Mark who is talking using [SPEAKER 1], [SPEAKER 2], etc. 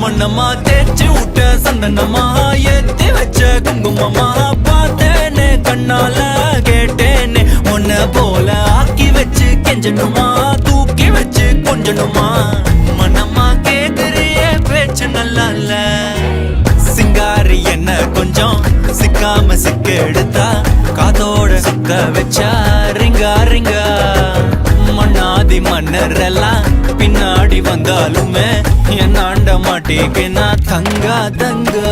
[SPEAKER 1] மண்ணம்மா தேய்ச்சி விட்ட சந்தனமா ஏத்தி வச்ச குங்குமமா பார்த்தேனே கண்ணால கேட்டேனே உன்ன போல ஆக்கி வச்சு கெஞ்சணுமா தூக்கி வச்சு கொஞ்சணுமா மனமா கேக்குறிய பேச்சு நல்லா இல்ல சிங்காரி என்ன கொஞ்சம் சிக்காம சிக்க எடுத்தா காதோட சுக்க வச்சா ரிங்கா ரிங்கா மண்ணாதி மன்னர் எல்லாம் பின்னாடி வந்தாலுமே என் ஆண்ட மாட்டேங்க நான் தங்கா தங்கா